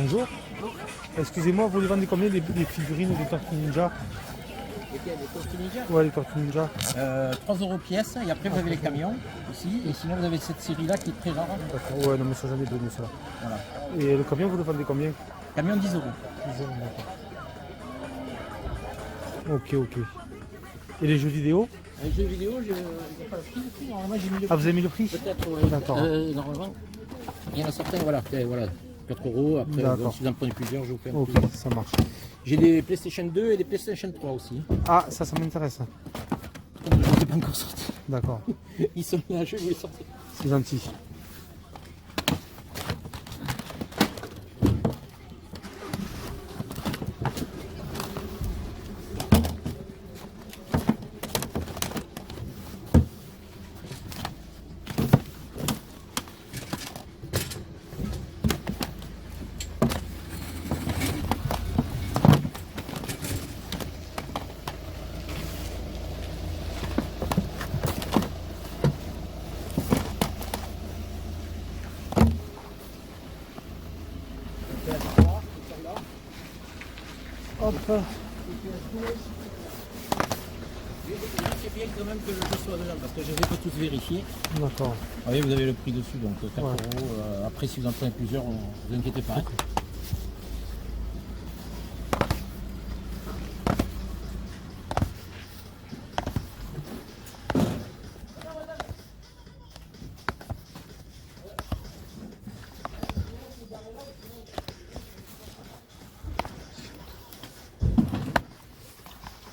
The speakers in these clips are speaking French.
Bonjour. Excusez-moi, vous les vendez combien les figurines des Tortues Ninja? Lesquels, les Tortues Ninja? Ouais, les Tortues Ninja. 3 € pièce, et après vous avez les camions aussi, et sinon vous avez cette série-là qui est très rare. D'accord, ouais, non, mais ça j'en ai donné ça. Voilà. Et le camion, vous le vendez combien? Camion 10 €. 10 euros, d'accord. Ok, ok. Et les jeux vidéo? Les jeux vidéo, je n'ai pas le prix du tout, normalement j'ai mis le prix. Ah, vous avez mis le prix? Peut-être, ouais. D'accord. Normalement, il y en a certains, voilà, 4 €, après bon, si vous en prenez plusieurs, je vous fais un Ok, prix. ça marche. J'ai des PlayStation 2 et des PlayStation 3 aussi. Ah, ça m'intéresse. Je ne les ai pas encore sortis. D'accord, Ils sont là, je vais vous les sortir. c'est gentil. Hop. C'est bien quand même que je sois dedans parce que je ne les ai pas tous vérifiés. D'accord. Vous voyez, vous avez le prix dessus, donc 4 Ouais. €. Après, si vous en prenez plusieurs, ne vous inquiétez pas.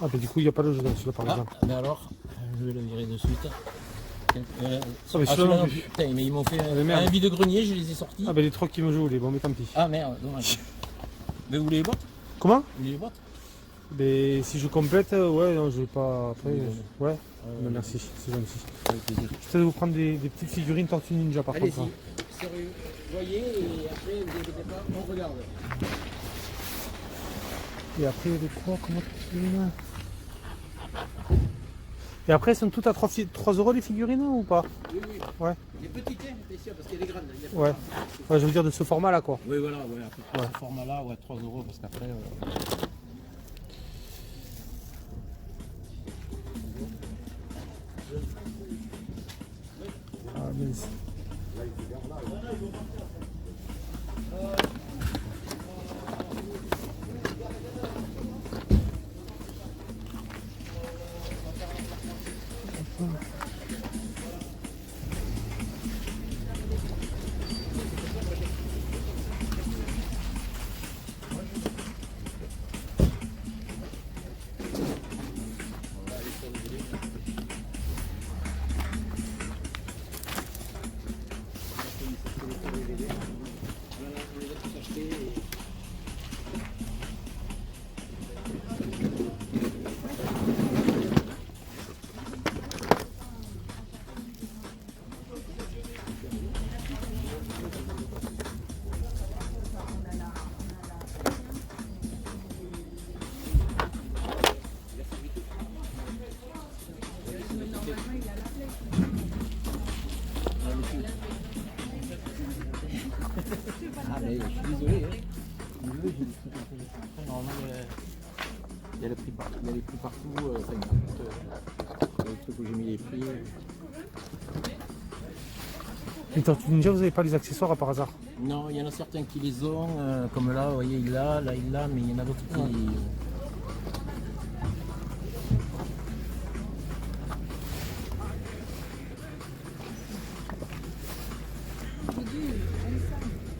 Ah, bah du coup, il n'y a pas de jeu là-dessus, là, par Ah, exemple. mais alors, je vais le virer de suite. mais Celui-là celui-là non non plus. plus. Putain, mais ils m'ont fait merde. un vide-grenier, je les ai sortis. Ah, bah les trois qui me jouent, les bon, mais tant pis. Ah merde, dommage. Mais vous voulez les boîtes? Comment? Vous voulez les boîtes? Mais si je complète, ouais, non, je vais pas. Après, ouais. Mais merci, c'est gentil. Avec plaisir. Je vais vous prendre des petites figurines Tortues Ninja par contre. Allez-y, hein. sérieux, voyez, et après, vous inquiétez pas, on regarde. Et après, il y a des trois, comment figurines? Et après, elles sont toutes à 3 € les figurines ou pas? Oui, oui. Ouais. Les petites, hein, bien sûr, parce qu'il y a des grandes. Il y a pas Ouais. de- Ouais, je veux dire de ce format là quoi. Oui, voilà, ouais, à peu près ce format-là, ouais, 3 €, parce qu'après... Ah, mince. Ah, mais je suis désolé, hein. Désolé, j'ai des trucs un peu... Après, normalement, il y a le prix partout, il y a les prix partout, enfin, il y a le truc où j'ai mis les prix. Les Tortues Ninja, vous avez pas les accessoires par hasard? Non, il y en a certains qui les ont, comme là, vous voyez, il l'a, là, il l'a, mais il y en a d'autres qui...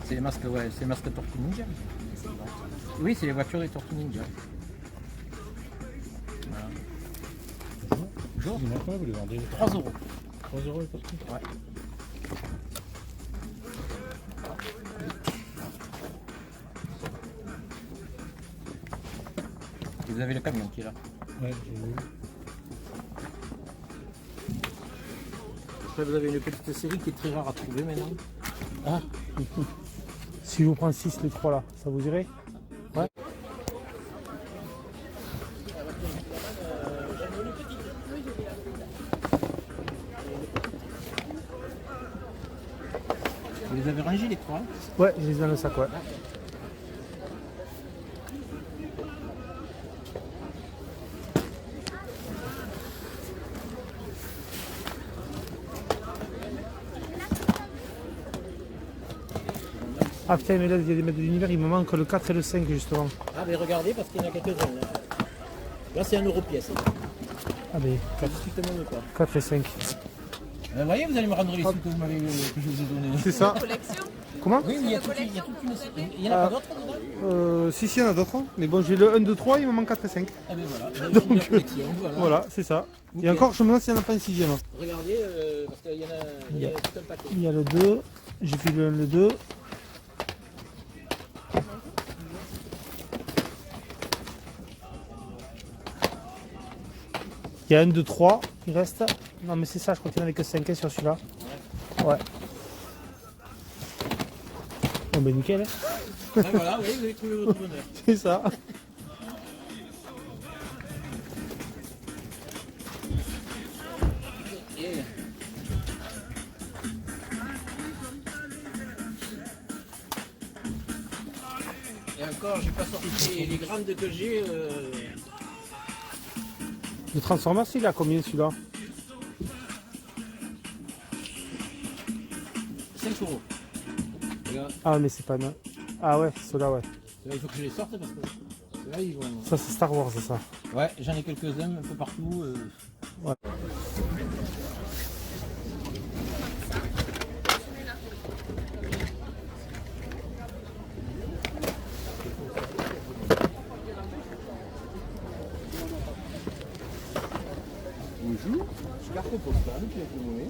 C'est les masques, ouais, c'est les masques Tortues Ninja. Oui, c'est les voitures des Tortues Ninja. Voilà. Bonjour. Maintenant, vous les vendez 3 €. 3 € les tortues. Ouais. Et vous avez le camion qui est là. Ouais, j'ai vu. Après, vous avez une petite série qui est très rare à trouver maintenant. Ah. Si je vous prends 6 les trois là, ça vous irait? Ouais. Vous les avez rangés les trois? Ouais, je les ai dans le sac, ouais. Ah putain, mais là, il y a des maîtres de l'univers, il me manque le 4 et le 5 justement. Ah, mais regardez, parce qu'il y en a quelques-uns. Là, c'est 1 euro pièce. Ah mais Ça discute même pas. 4 et 5. Vous voyez, vous allez me rendre les sous que, que je vous ai donnés. C'est ça. Comment? Oui, mais il y a toute une... Il y en a pas d'autres dedans? Si, il y en a d'autres. Mais bon, j'ai le 1, 2, 3, il me manque 4 et 5. Ah ben voilà. Donc, Une collection, voilà. Voilà, c'est ça. Et Nickel. encore, je me demande s'il n'y en a pas un 6ème. Regardez, parce qu'il y en a, il y a tout un paquet. Il y a le 2, j'ai fait le 1, le 2. Il y a 1, 2, 3, il reste. Non mais c'est ça, je crois qu'il n'y en avait que 5 sur celui-là. Ouais. Bon ben nickel, hein. Ah, voilà, oui, vous avez trouvé votre bonheur. C'est ça. Et... Et encore, j'ai pas sorti les grandes que j'ai. Le Transformers, il a combien celui-là? 5 euros. Regarde, Ah mais c'est pas mal. Ah ouais, ceux-là ouais. il faut que je les sorte parce que là ils vont. Ça c'est Star Wars, c'est ça. Ouais, j'en ai quelques-uns un peu partout. Ouais. Bonjour, carte postale qui a été nommée.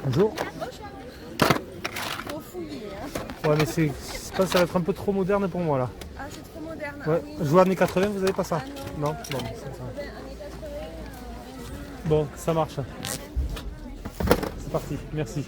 Bonjour. Trop fouillé, hein. Ouais mais c'est, je pense que ça va être un peu trop moderne pour moi là. Ah, c'est trop moderne. Ouais. Ah, oui. Jouer années 80, vous avez pas ça? Ah, non. Bon, c'est ça. Ben, années 80, Bon, ça marche. C'est parti, merci.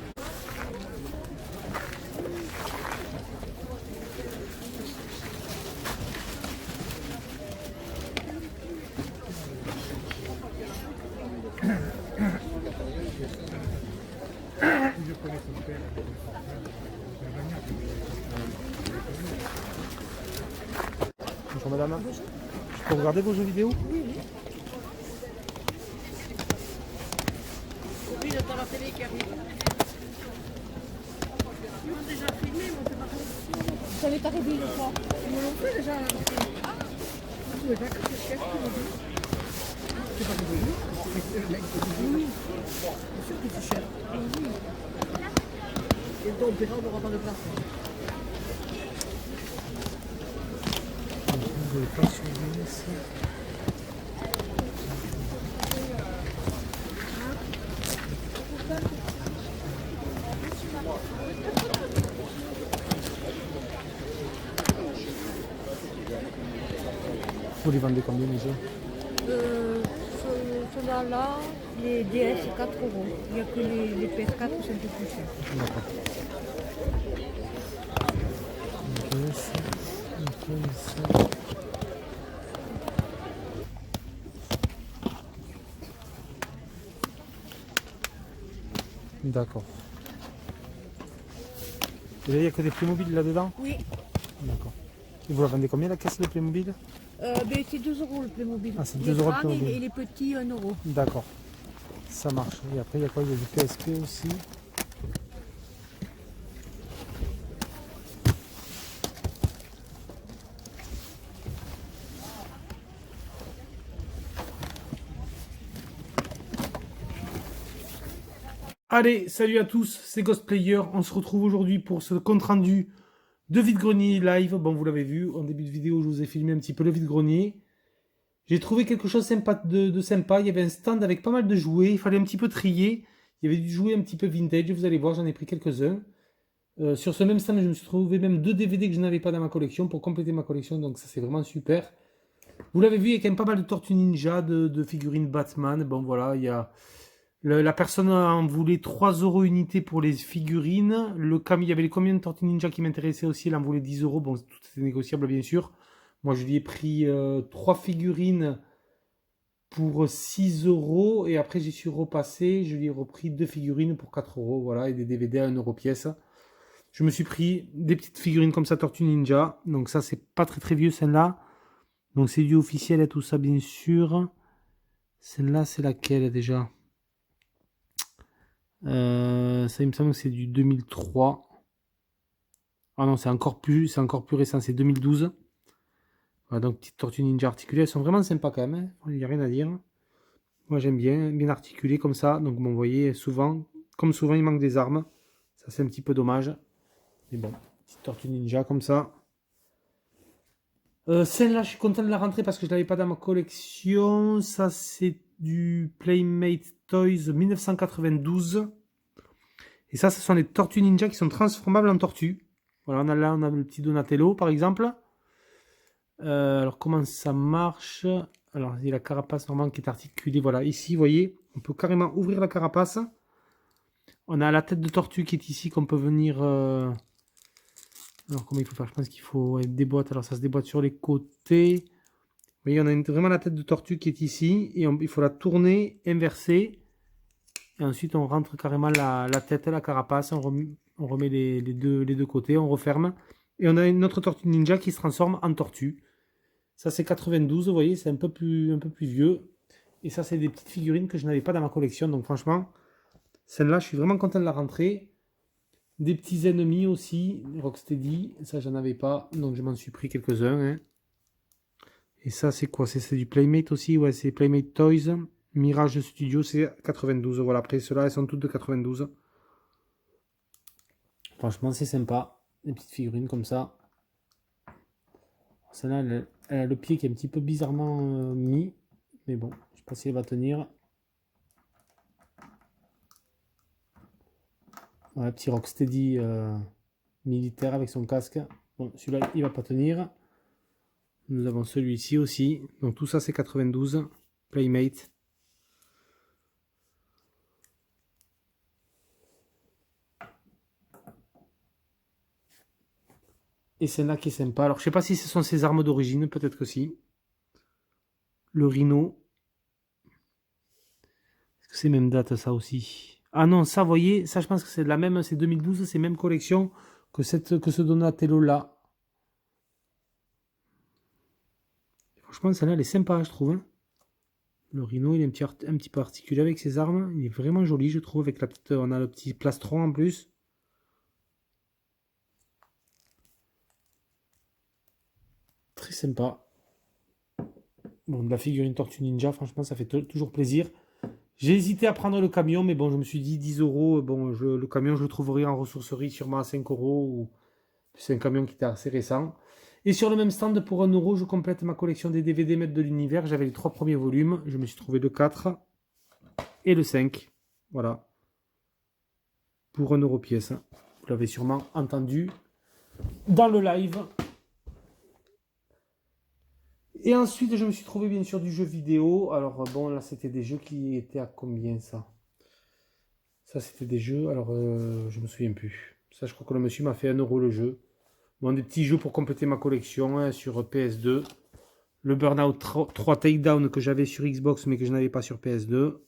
Bonjour madame. Je peux regarder vos jeux vidéo? oui, j'attends la télé qui arrive. Ils m'ont déjà filmé, mais on fait pas. Ça m'est arrivé une fois. Ils me l'ont fait déjà. Ah, je ne sais pas que c'est cher que c'est pas rigolo. Oui, c'est sûr que c'est cher. Oui. Et donc, on verra, on n'aura pas de place. Vous n'avez pas surveillé ça? Vous les vendez combien les jeux? Ceux-là, les DS, 4 euros. Il n'y a que les PS4 qui sont un peu plus chers. D'accord. Ok, ça. Ok, ça. D'accord. Et là, il n'y a que des Playmobil là-dedans? Oui, D'accord. Et vous la vendez combien la caisse de Playmobil? ben, c'est 2 euros le Playmobil. Ah, c'est Les 2 euros le grands Playmobil. et les petits, 1 euro. D'accord. Ça marche. Et après, il y a quoi? Il y a du PSP aussi. Allez, salut à tous, c'est Ghostplayer. On se retrouve aujourd'hui pour ce compte rendu de vide-grenier live. Bon, vous l'avez vu, en début de vidéo, je vous ai filmé un petit peu le vide-grenier. J'ai trouvé quelque chose de sympa. Il y avait un stand avec pas mal de jouets. Il fallait un petit peu trier. Il y avait du jouet un petit peu vintage. Vous allez voir, j'en ai pris quelques-uns. Sur ce même stand, je me suis trouvé même 2 DVD que je n'avais pas dans ma collection pour compléter ma collection. Donc ça, c'est vraiment super. Vous l'avez vu, il y a quand même pas mal de Tortues Ninja, de figurines Batman. Bon, voilà, il y a... La personne en voulait 3 € unité pour les figurines. Il y avait les combien de Tortues Ninja qui m'intéressaient aussi. Elle en voulait 10 €. Bon, tout est négociable, bien sûr. Moi, je lui ai pris 3 figurines pour 6 €. Et après, j'y suis repassé. Je lui ai repris 2 figurines pour 4 €. Voilà, et des DVD à 1 € pièce. Je me suis pris des petites figurines comme ça, Tortues Ninja. Donc ça, c'est pas très très vieux, celle-là. Donc c'est du officiel et tout ça, bien sûr. Celle-là, c'est laquelle déjà? Ça, il me semble que c'est du 2003. Ah non, c'est encore plus récent, c'est 2012. Voilà, donc petite tortue ninja articulée, elles sont vraiment sympas quand même, hein. Il n'y a rien à dire. Moi j'aime bien articulé comme ça. Donc bon, vous voyez, comme souvent il manque des armes. Ça c'est un petit peu dommage. Mais bon, petite tortue ninja comme ça. Celle-là, je suis content de la rentrer parce que je ne l'avais pas dans ma collection. Ça c'est du Playmate Toys 1992. Et ça, ce sont les tortues ninja qui sont transformables en tortues. Voilà, on a le petit Donatello par exemple. Alors comment ça marche? Alors il y a la carapace normale qui est articulée. Voilà, ici vous voyez, on peut carrément ouvrir la carapace. On a la tête de tortue qui est ici qu'on peut venir... Alors comment il faut faire? Je pense qu'il faut des boîtes. Alors ça se déboîte sur les côtés. Vous voyez, on a vraiment la tête de tortue qui est ici. Et il faut la tourner, inverser. Et ensuite on rentre carrément la tête, la carapace. On remet les deux côtés, on referme. Et on a une autre tortue ninja qui se transforme en tortue. Ça c'est 92, vous voyez, c'est un peu plus vieux. Et ça c'est des petites figurines que je n'avais pas dans ma collection. Donc franchement, celle-là je suis vraiment content de la rentrer. Des petits ennemis aussi, Rocksteady, ça j'en avais pas. Donc je m'en suis pris quelques-uns. Hein. Et ça c'est quoi? C'est du Playmate aussi, ouais, c'est Playmate Toys. Mirage Studio, c'est 92. Voilà, après ceux-là elles sont toutes de 92. Franchement c'est sympa. Des petites figurines comme ça. Celle-là, elle a le pied qui est un petit peu bizarrement mis. Mais bon, je ne sais pas si elle va tenir. Voilà, petit Rocksteady militaire avec son casque. Bon, celui-là, il ne va pas tenir. Nous avons celui-ci aussi. Donc tout ça, c'est 92. Playmate. Et celle-là qui est sympa. Alors, je sais pas si ce sont ses armes d'origine. Peut-être que si. Le Rhino. Est-ce que c'est même date, ça aussi? Ah non, ça, vous voyez, ça, je pense que c'est la même. C'est 2012, c'est même collection que ce Donatello-là. Franchement, celle-là, elle est sympa, je trouve. Hein. Le Rhino, il est un petit peu articulé avec ses armes. Il est vraiment joli, je trouve. Avec la petite, on a le petit plastron en plus. Très sympa. Bon, de la figurine Tortue Ninja, franchement, ça fait toujours plaisir. J'ai hésité à prendre le camion, mais bon, je me suis dit 10 €. Bon, le camion, je le trouverai en ressourcerie sûrement à 5 €. Ou... C'est un camion qui était assez récent. Et sur le même stand, pour 1 €, je complète ma collection des DVD Maîtres de l'Univers. J'avais les 3 premiers volumes. Je me suis trouvé le 4 et le 5. Voilà. Pour 1 € pièce. Vous l'avez sûrement entendu dans le live. Et ensuite, je me suis trouvé bien sûr du jeu vidéo. Alors bon, là, c'était des jeux qui étaient à combien, ça? Ça, c'était des jeux, alors je me souviens plus. Ça, je crois que le monsieur m'a fait 1 € le jeu. Bon, des petits jeux pour compléter ma collection hein, sur PS2. Le Burnout 3 Takedown que j'avais sur Xbox, mais que je n'avais pas sur PS2.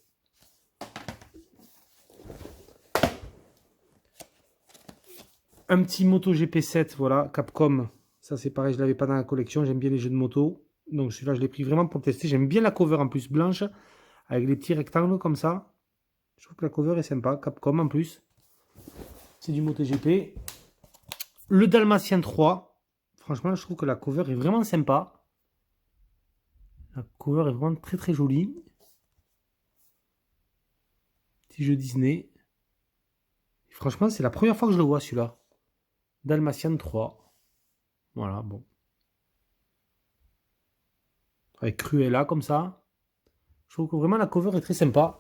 Un petit Moto GP7, voilà, Capcom. Ça, c'est pareil, je ne l'avais pas dans la collection. J'aime bien les jeux de moto. Donc celui-là, je l'ai pris vraiment pour le tester. J'aime bien la cover en plus blanche, avec les petits rectangles comme ça. Je trouve que la cover est sympa. Capcom en plus. C'est du MotoGP. Le Dalmatien 3. Franchement, je trouve que la cover est vraiment sympa. La cover est vraiment très très jolie. Petit jeu Disney. Et franchement, c'est la première fois que je le vois celui-là. Dalmatien 3. Voilà, bon. Avec Cruella comme ça. Je trouve que vraiment la cover est très sympa.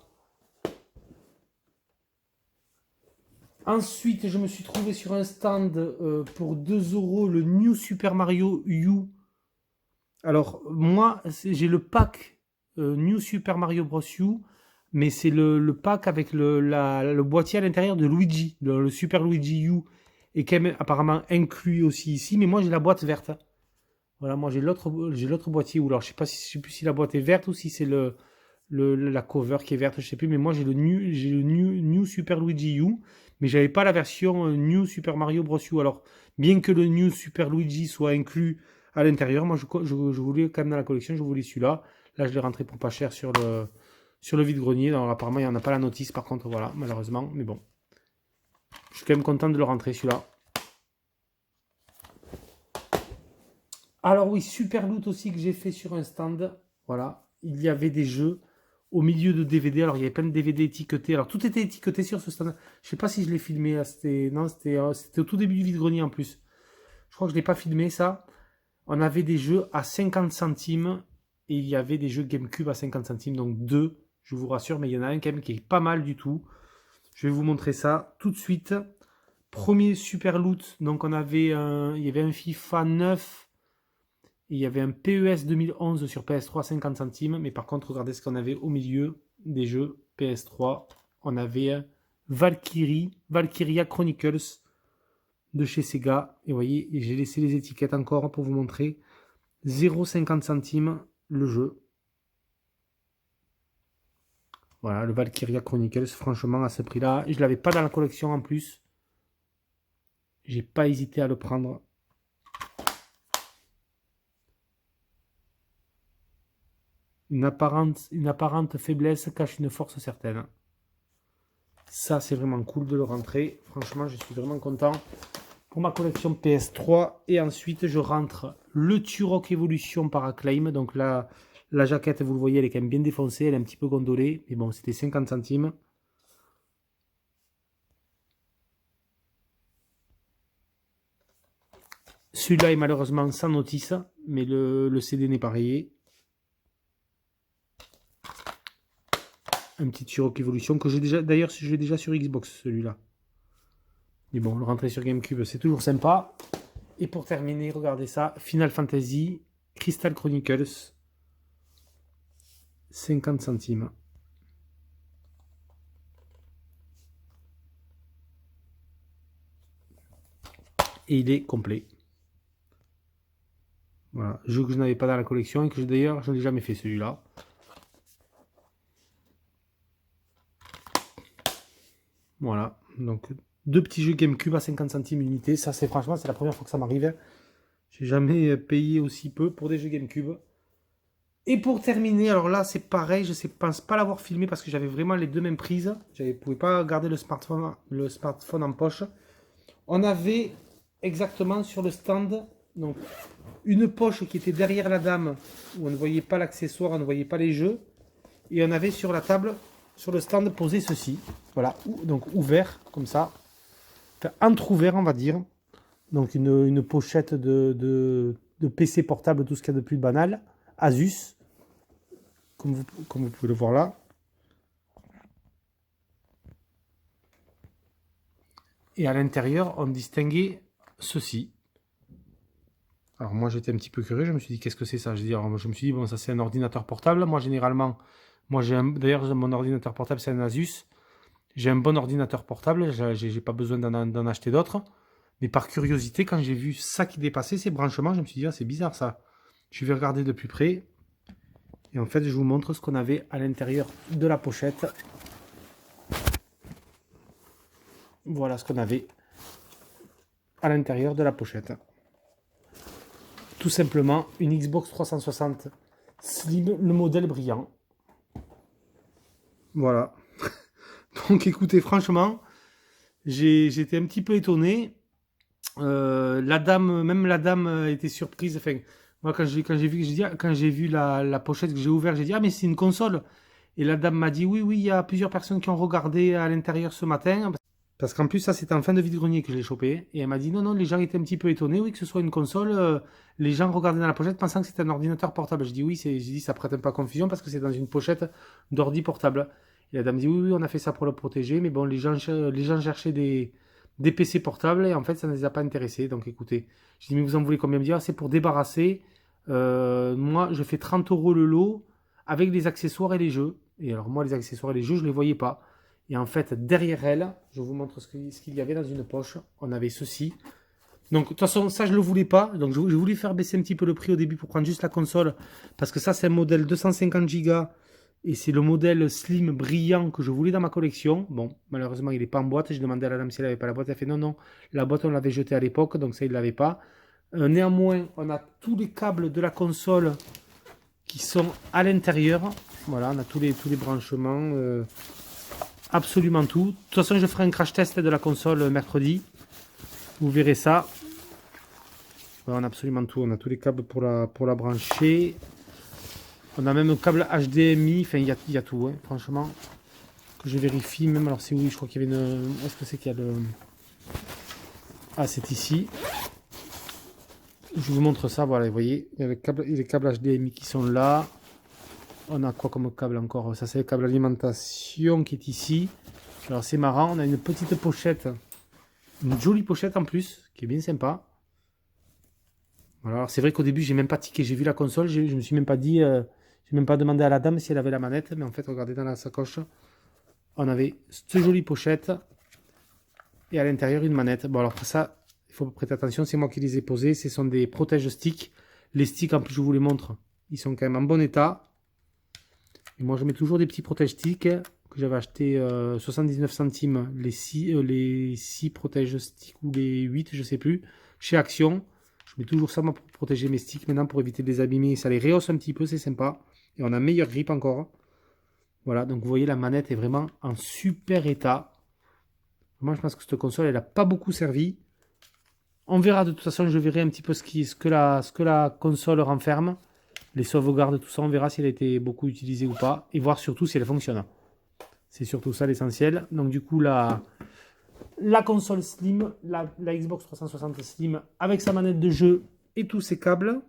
Ensuite, je me suis trouvé sur un stand pour 2 € le New Super Mario U. Alors, moi, j'ai le pack New Super Mario Bros. U, mais c'est le pack avec le boîtier à l'intérieur de Luigi, le Super Luigi U, et quand même apparemment inclus aussi ici, mais moi j'ai la boîte verte. Voilà, moi j'ai l'autre boîtier, ou alors je sais plus si la boîte est verte ou si c'est la cover qui est verte, je sais plus, mais moi j'ai le New Super Luigi U, mais j'avais pas la version New Super Mario Bros. U. Alors, bien que le New Super Luigi soit inclus à l'intérieur, moi je voulais quand même dans la collection, je voulais celui-là. Là, je l'ai rentré pour pas cher sur sur le vide-grenier. Alors apparemment, il n'y en a pas la notice par contre, voilà, malheureusement. Mais bon, je suis quand même content de le rentrer celui-là. Alors oui, super loot aussi que j'ai fait sur un stand. Voilà, il y avait des jeux au milieu de DVD. Alors il y avait plein de DVD étiquetés. Alors tout était étiqueté sur ce stand. Je sais pas si je l'ai filmé. C'était au tout début du vide-grenier en plus. Je crois que je l'ai pas filmé ça. On avait des jeux à 50 centimes et il y avait des jeux GameCube à 50 centimes. Donc deux, je vous rassure, mais il y en a un quand même qui est pas mal du tout. Je vais vous montrer ça tout de suite. Premier super loot. Donc il y avait un FIFA 9. Il y avait un PES 2011 sur PS3 50 centimes. Mais par contre, regardez ce qu'on avait au milieu des jeux PS3. On avait Valkyria Chronicles de chez Sega. Et vous voyez, j'ai laissé les étiquettes encore pour vous montrer. 0,50 centimes le jeu. Voilà, le Valkyria Chronicles. Franchement, à ce prix-là, je ne l'avais pas dans la collection en plus. J'ai pas hésité à le prendre. Une apparente faiblesse cache une force certaine. Ça, c'est vraiment cool de le rentrer. Franchement, je suis vraiment content pour ma collection PS3. Et ensuite, je rentre le Turok Evolution par Acclaim. Donc là, la jaquette, vous le voyez, elle est quand même bien défoncée. Elle est un petit peu gondolée. Mais bon, c'était 50 centimes. Celui-là est malheureusement sans notice. Mais le CD n'est pas rayé. Un petit Turok Evolution que j'ai déjà, d'ailleurs, j'ai déjà sur Xbox celui-là. Mais bon, le rentrer sur GameCube, c'est toujours sympa. Et pour terminer, regardez ça, Final Fantasy Crystal Chronicles, 50 centimes. Et il est complet. Voilà, jeu que je n'avais pas dans la collection et que d'ailleurs, je n'ai jamais fait celui-là. Voilà, donc deux petits jeux GameCube à 50 centimes unité. Ça, c'est franchement, c'est la première fois que ça m'arrive. J'ai jamais payé aussi peu pour des jeux GameCube. Et pour terminer, alors là, c'est pareil. Je pense pas l'avoir filmé parce que j'avais vraiment les deux mêmes prises. Je ne pouvais pas garder le smartphone en poche. On avait exactement sur le stand donc, une poche qui était derrière la dame où on ne voyait pas l'accessoire, on ne voyait pas les jeux. Et on avait sur la table, sur le stand, posé ceci. Voilà, donc ouvert, comme ça. Enfin, entre-ouvert, on va dire. Donc une pochette de PC portable, tout ce qu'il y a de plus banal. Asus, comme vous pouvez le voir là. Et à l'intérieur, on distinguait ceci. Alors moi, j'étais un petit peu curieux. Je me suis dit, qu'est-ce que c'est ça? Je me suis dit, bon, ça c'est un ordinateur portable. Moi, généralement, d'ailleurs, mon ordinateur portable, c'est un Asus. J'ai un bon ordinateur portable, j'ai pas besoin d'en acheter d'autres. Mais par curiosité, quand j'ai vu ça qui dépassait ces branchements, je me suis dit, ah, c'est bizarre ça. Je vais regarder de plus près. Et en fait, je vous montre ce qu'on avait à l'intérieur de la pochette. Voilà ce qu'on avait à l'intérieur de la pochette. Tout simplement, une Xbox 360 Slim, le modèle brillant. Voilà. Donc écoutez, franchement, j'étais un petit peu étonné. Même la dame était surprise. Enfin, moi quand j'ai vu la pochette que j'ai ouverte, j'ai dit ah mais c'est une console. Et la dame m'a dit oui il y a plusieurs personnes qui ont regardé à l'intérieur ce matin. Parce qu'en plus ça c'était en fin de vide-grenier que je l'ai chopé. Et elle m'a dit non les gens étaient un petit peu étonnés oui que ce soit une console. Les gens regardaient dans la pochette pensant que c'était un ordinateur portable. Je dis oui j'ai dit ça prête un peu à confusion parce que c'est dans une pochette d'ordi portable. Et la dame dit oui, on a fait ça pour le protéger, mais bon, les gens cherchaient des PC portables et en fait, ça ne les a pas intéressés. Donc écoutez, je dis mais vous en voulez combien? Me dire, c'est pour débarrasser. Moi, je fais 30 € le lot avec les accessoires et les jeux. Et alors moi, les accessoires et les jeux, je ne les voyais pas. Et en fait, derrière elle, je vous montre ce qu'il y avait dans une poche. On avait ceci. Donc de toute façon, ça, je ne le voulais pas. Donc je voulais faire baisser un petit peu le prix au début pour prendre juste la console. Parce que ça, c'est un modèle 250 Go. Et c'est le modèle slim brillant que je voulais dans ma collection. Bon, malheureusement, il n'est pas en boîte. J'ai demandé à la dame si elle n'avait pas la boîte. Elle a fait non, la boîte, on l'avait jetée à l'époque. Donc ça, il ne l'avait pas. Néanmoins, on a tous les câbles de la console qui sont à l'intérieur. Voilà, on a tous les branchements, absolument tout. De toute façon, je ferai un crash test de la console mercredi. Vous verrez ça. Voilà, on a absolument tout. On a tous les câbles pour la brancher. On a même un câble HDMI. Enfin, il y a tout, hein, franchement. Que je vérifie même. Alors, c'est où? Je crois qu'il y avait une... Où est-ce que c'est qu'il y a le... Ah, c'est ici. Je vous montre ça. Voilà, vous voyez. Il y a les câbles HDMI qui sont là. On a quoi comme câble encore? Ça, c'est le câble alimentation qui est ici. Alors, c'est marrant. On a une petite pochette. Une jolie pochette en plus, qui est bien sympa. Voilà, alors c'est vrai qu'au début, j'ai même pas tiqué. J'ai vu la console, je me suis même pas dit... j'ai même pas demandé à la dame si elle avait la manette. Mais en fait, regardez dans la sacoche. On avait cette jolie pochette. Et à l'intérieur, une manette. Bon, alors pour ça, il faut prêter attention. C'est moi qui les ai posés. Ce sont des protège sticks. Les sticks, en plus, je vous les montre. Ils sont quand même en bon état. Et moi, je mets toujours des petits protège sticks que j'avais acheté 79 centimes. Les 6 protège sticks ou les 8, je sais plus. Chez Action. Je mets toujours ça moi, pour protéger mes sticks maintenant pour éviter de les abîmer. Ça les rehausse un petit peu, c'est sympa. Et on a meilleur grip encore. Voilà, donc vous voyez, la manette est vraiment en super état. Moi, je pense que cette console, elle n'a pas beaucoup servi. On verra, de toute façon, je verrai un petit peu ce que la console renferme. Les sauvegardes, tout ça, on verra si elle a été beaucoup utilisée ou pas. Et voir surtout si elle fonctionne. C'est surtout ça l'essentiel. Donc du coup, la console Slim, la Xbox 360 Slim, avec sa manette de jeu et tous ses câbles.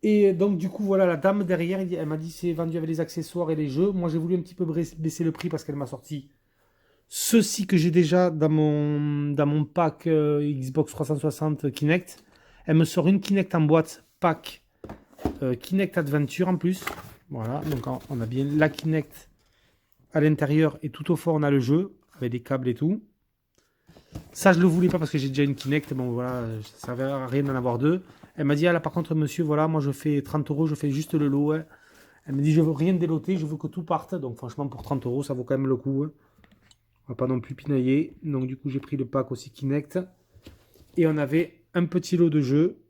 Et donc du coup voilà, la dame derrière, elle m'a dit c'est vendu avec les accessoires et les jeux. Moi j'ai voulu un petit peu baisser le prix parce qu'elle m'a sorti ceci que j'ai déjà dans mon pack Xbox 360 Kinect. Elle me sort une Kinect en boîte pack Kinect Adventure en plus. Voilà, donc on a bien la Kinect à l'intérieur et tout au fond on a le jeu avec des câbles et tout. Ça, je le voulais pas parce que j'ai déjà une Kinect. Bon, voilà, ça servait à rien d'en avoir deux. Elle m'a dit, ah là, par contre, monsieur, voilà, moi, je fais 30 €, je fais juste le lot. Hein. Elle me dit, je veux rien déloter, je veux que tout parte. Donc, franchement, pour 30 €, ça vaut quand même le coup. Hein. On va pas non plus pinailler. Donc, du coup, j'ai pris le pack aussi Kinect. Et on avait un petit lot de jeux.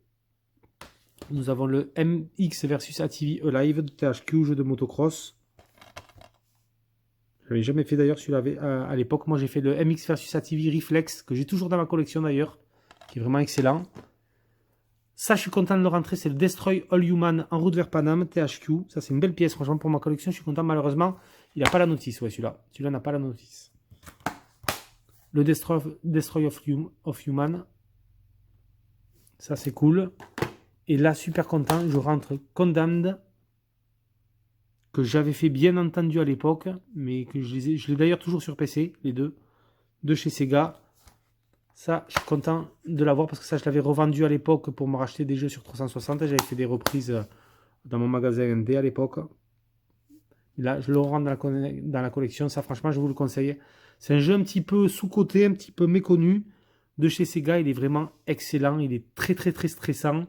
Nous avons le MX versus ATV Alive de THQ, jeu de motocross. Je n'avais jamais fait d'ailleurs celui-là à l'époque. Moi j'ai fait le MX versus ATV Reflex, que j'ai toujours dans ma collection d'ailleurs, qui est vraiment excellent. Ça je suis content de le rentrer, c'est le Destroy All Human en route vers Paname, THQ. Ça c'est une belle pièce, franchement pour ma collection, je suis content. Malheureusement, il n'a pas la notice, ouais celui-là. Celui-là n'a pas la notice. Le Destroy of Human. Ça c'est cool. Et là, super content, je rentre Condemned, que j'avais fait bien entendu à l'époque, mais que je l'ai d'ailleurs toujours sur PC, les deux, de chez Sega. Ça, je suis content de l'avoir parce que ça, je l'avais revendu à l'époque pour me racheter des jeux sur 360. J'avais fait des reprises dans mon magasin ND à l'époque. Là, je le rends dans la collection. Ça, franchement, je vous le conseille. C'est un jeu un petit peu sous-coté, un petit peu méconnu de chez Sega. Il est vraiment excellent. Il est très, très, très stressant.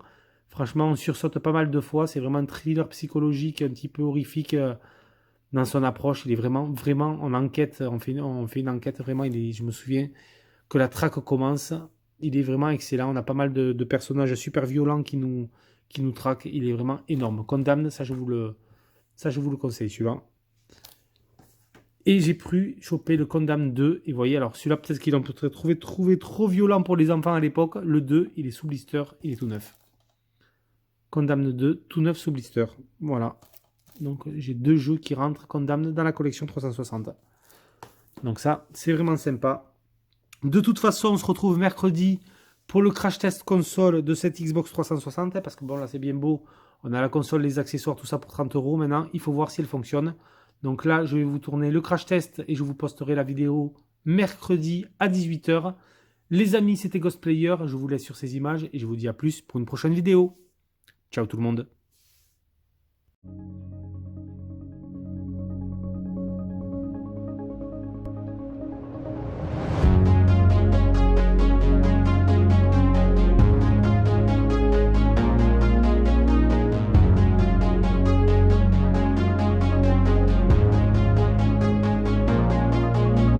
Franchement, on sursaute pas mal de fois. C'est vraiment un thriller psychologique, un petit peu horrifique dans son approche. Il est vraiment, vraiment en enquête. On fait une enquête vraiment. Je me souviens que la traque commence. Il est vraiment excellent. On a pas mal de personnages super violents qui nous traquent. Il est vraiment énorme. Condamned, ça je vous le conseille celui-là. Et j'ai pu choper le Condamned 2. Et vous voyez, alors celui-là, peut-être qu'il en peut trouver trop violent pour les enfants à l'époque. Le 2, il est sous blister. Il est tout neuf. Condamned 2, tout neuf sous blister. Voilà. Donc j'ai deux jeux qui rentrent Condamned dans la collection 360. Donc ça, c'est vraiment sympa. De toute façon, on se retrouve mercredi pour le crash test console de cette Xbox 360. Parce que bon, là, c'est bien beau. On a la console, les accessoires, tout ça pour 30 € maintenant. Il faut voir si elle fonctionne. Donc là, je vais vous tourner le crash test et je vous posterai la vidéo mercredi à 18 h. Les amis, c'était Ghostplayer. Je vous laisse sur ces images et je vous dis à plus pour une prochaine vidéo. Ciao tout le monde.